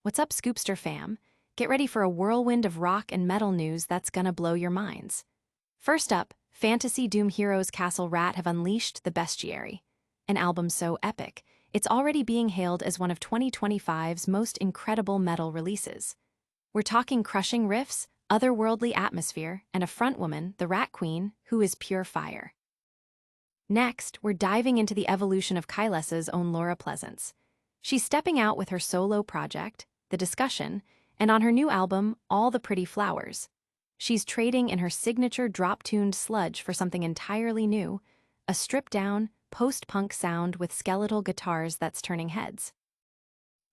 What's up, Scoopster fam? Get ready for a whirlwind of rock and metal news that's gonna blow your minds. First up, fantasy doom heroes Castle Rat have unleashed the Bestiary, an album so epic, it's already being hailed as one of 2025's most incredible metal releases. We're talking crushing riffs, otherworldly atmosphere, and a frontwoman, the Rat Queen, who is pure fire. Next, we're diving into the evolution of Kylesa's own Laura Pleasance. She's stepping out with her solo project, The Discussion, and on her new album, All the Pretty Flowers. She's trading in her signature drop-tuned sludge for something entirely new, a stripped-down, post-punk sound with skeletal guitars that's turning heads.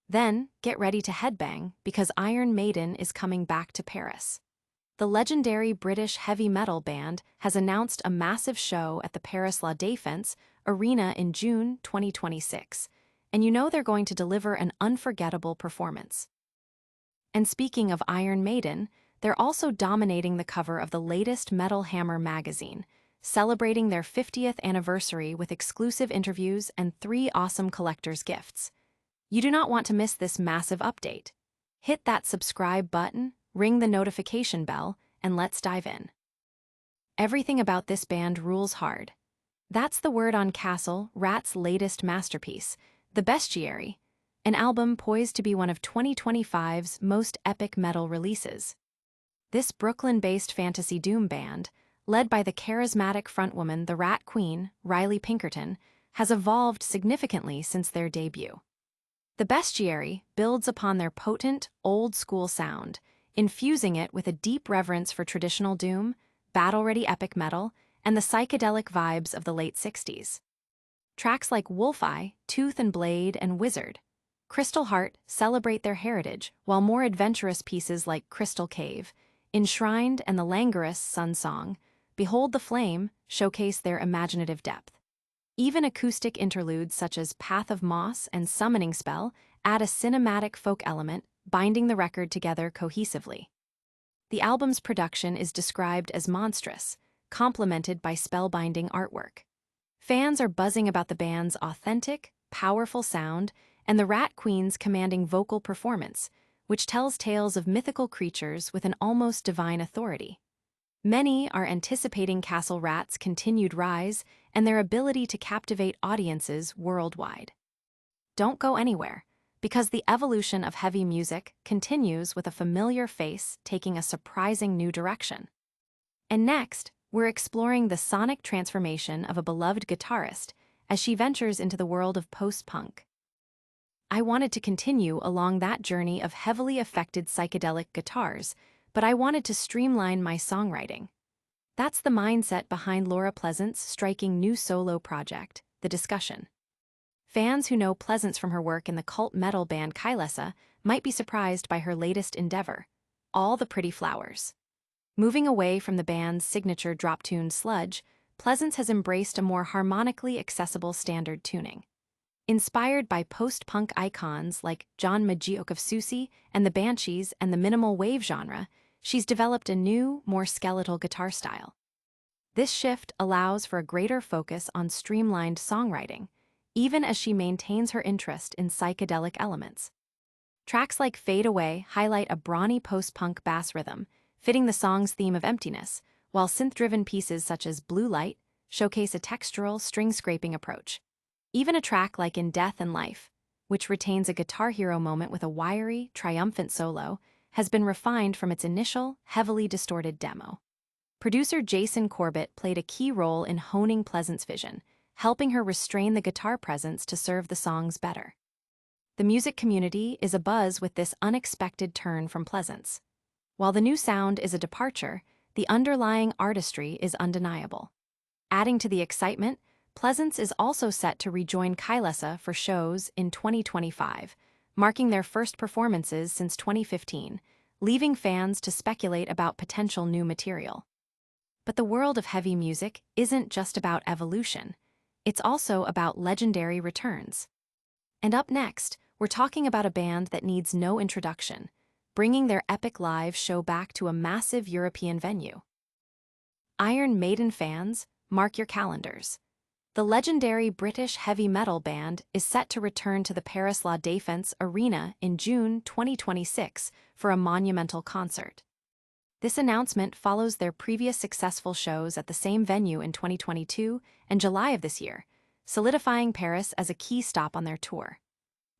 Then, get ready to headbang, because Iron Maiden is coming back to Paris. The legendary British heavy metal band has announced a massive show at the Paris La Défense Arena in June 2026, and you know they're going to deliver an unforgettable performance. And speaking of Iron Maiden, they're also dominating the cover of the latest Metal Hammer magazine, celebrating their 50th anniversary with exclusive interviews and 3 awesome collector's gifts. You do not want to miss this massive update. Hit that subscribe button, ring the notification bell, and let's dive in. Everything about this band rules hard. That's the word on Castle Rat's latest masterpiece, The Bestiary, an album poised to be one of 2025's most epic metal releases. This Brooklyn-based fantasy doom band, led by the charismatic frontwoman the Rat Queen, Riley Pinkerton, has evolved significantly since their debut. The Bestiary builds upon their potent, old-school sound, infusing it with a deep reverence for traditional doom, battle-ready epic metal, and the psychedelic vibes of the late 60s. Tracks like Wolf-Eye, Tooth and Blade, and Wizard, Crystal Heart celebrate their heritage, while more adventurous pieces like Crystal Cave, Enshrined, and the languorous Sun Song, Behold the Flame, showcase their imaginative depth. Even acoustic interludes such as Path of Moss and Summoning Spell add a cinematic folk element, binding the record together cohesively. The album's production is described as monstrous, complemented by spellbinding artwork. Fans are buzzing about the band's authentic, powerful sound and the Rat Queen's commanding vocal performance, which tells tales of mythical creatures with an almost divine authority. Many are anticipating Castle Rat's continued rise and their ability to captivate audiences worldwide. Don't go anywhere, because the evolution of heavy music continues with a familiar face taking a surprising new direction. And next, we're exploring the sonic transformation of a beloved guitarist as she ventures into the world of post-punk. I wanted to continue along that journey of heavily affected psychedelic guitars, but I wanted to streamline my songwriting. That's the mindset behind Laura Pleasance's striking new solo project, The Discussion. Fans who know Pleasance from her work in the cult metal band Kylesa might be surprised by her latest endeavor, All the Pretty Flowers. Moving away from the band's signature drop-tuned sludge, Pleasance has embraced a more harmonically accessible standard tuning. Inspired by post-punk icons like John Majiokovsusi and the Banshees and the minimal wave genre, she's developed a new, more skeletal guitar style. This shift allows for a greater focus on streamlined songwriting, even as she maintains her interest in psychedelic elements. Tracks like Fade Away highlight a brawny post-punk bass rhythm, fitting the song's theme of emptiness, while synth-driven pieces such as Blue Light showcase a textural, string-scraping approach. Even a track like In Death and Life, which retains a Guitar Hero moment with a wiry, triumphant solo, has been refined from its initial, heavily distorted demo. Producer Jason Corbett played a key role in honing Pleasance's vision, helping her restrain the guitar presence to serve the songs better. The music community is abuzz with this unexpected turn from Pleasance. While the new sound is a departure, the underlying artistry is undeniable. Adding to the excitement, Pleasance is also set to rejoin Kylesa for shows in 2025, marking their first performances since 2015, leaving fans to speculate about potential new material. But the world of heavy music isn't just about evolution, it's also about legendary returns. And up next, we're talking about a band that needs no introduction, bringing their epic live show back to a massive European venue. Iron Maiden fans, mark your calendars. The legendary British heavy metal band is set to return to the Paris La Défense Arena in June 2026 for a monumental concert. This announcement follows their previous successful shows at the same venue in 2022 and July of this year, solidifying Paris as a key stop on their tour.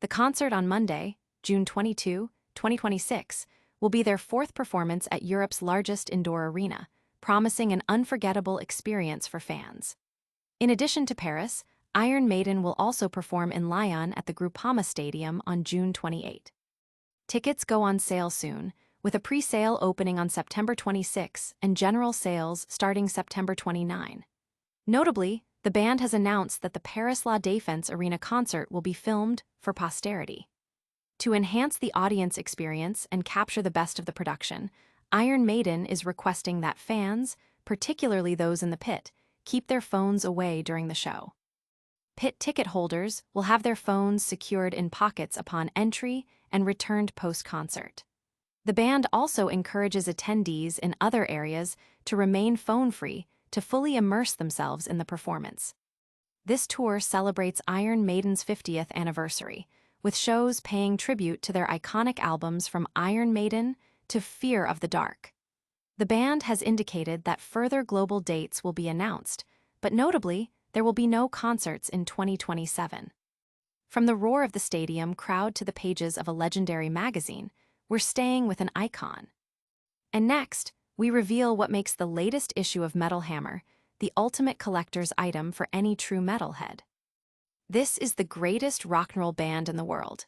The concert on Monday, June 22, 2026, will be their fourth performance at Europe's largest indoor arena, promising an unforgettable experience for fans. In addition to Paris, Iron Maiden will also perform in Lyon at the Groupama Stadium on June 28. Tickets go on sale soon, with a pre-sale opening on September 26 and general sales starting September 29. Notably, the band has announced that the Paris La Défense Arena concert will be filmed for posterity. To enhance the audience experience and capture the best of the production, Iron Maiden is requesting that fans, particularly those in the pit, keep their phones away during the show. Pit ticket holders will have their phones secured in pockets upon entry and returned post-concert. The band also encourages attendees in other areas to remain phone-free to fully immerse themselves in the performance. This tour celebrates Iron Maiden's 50th anniversary, with shows paying tribute to their iconic albums from Iron Maiden to Fear of the Dark. The band has indicated that further global dates will be announced, but notably, there will be no concerts in 2027. From the roar of the stadium crowd to the pages of a legendary magazine, we're staying with an icon. And next, we reveal what makes the latest issue of Metal Hammer the ultimate collector's item for any true metalhead. This is the greatest rock and roll band in the world.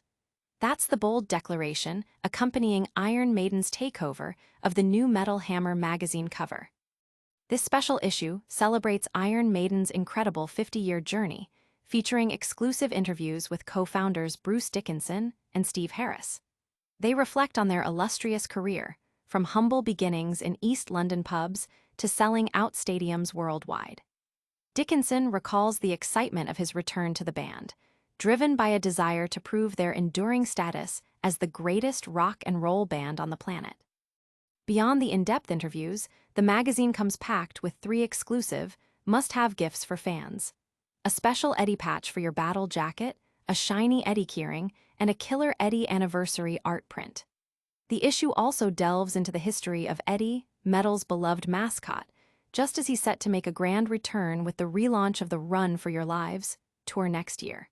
That's the bold declaration accompanying Iron Maiden's takeover of the new Metal Hammer magazine cover. This special issue celebrates Iron Maiden's incredible 50-year journey, featuring exclusive interviews with co-founders Bruce Dickinson and Steve Harris. They reflect on their illustrious career, from humble beginnings in East London pubs to selling out stadiums worldwide. Dickinson recalls the excitement of his return to the band, driven by a desire to prove their enduring status as the greatest rock and roll band on the planet. Beyond the in-depth interviews, the magazine comes packed with 3 exclusive, must-have gifts for fans: a special Eddie patch for your battle jacket, a shiny Eddie keyring, and a killer Eddie anniversary art print. The issue also delves into the history of Eddie, metal's beloved mascot, just as he's set to make a grand return with the relaunch of the Run for Your Lives tour next year.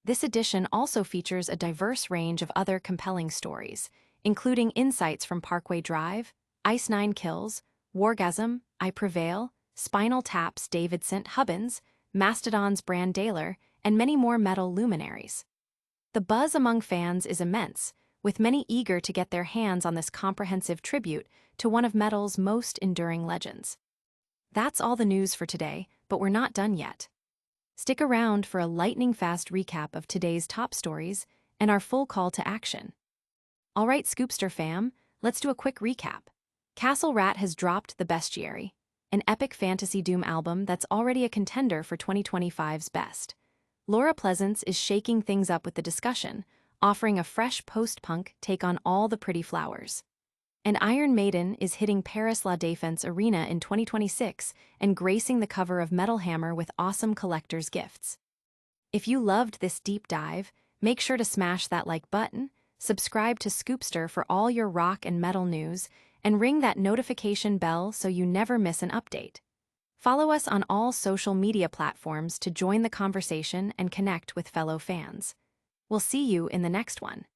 This edition also features a diverse range of other compelling stories, including insights from Parkway Drive, Ice Nine Kills, Wargasm, I Prevail, Spinal Tap's David St. Hubbins, Mastodon's Brand Daler, and many more metal luminaries. The buzz among fans is immense, with many eager to get their hands on this comprehensive tribute to one of metal's most enduring legends. That's all the news for today, but we're not done yet. Stick around for a lightning-fast recap of today's top stories and our full call to action. All right, Scoopster fam, let's do a quick recap. Castle Rat has dropped The Bestiary, an epic fantasy doom album that's already a contender for 2025's best. Laura Pleasance is shaking things up with the discussion, offering a fresh post-punk take on All the Pretty Flowers. And Iron Maiden is hitting Paris La Défense Arena in 2026 and gracing the cover of Metal Hammer with awesome collector's gifts. If you loved this deep dive, make sure to smash that like button, subscribe to Scoopster for all your rock and metal news, and ring that notification bell so you never miss an update. Follow us on all social media platforms to join the conversation and connect with fellow fans. We'll see you in the next one.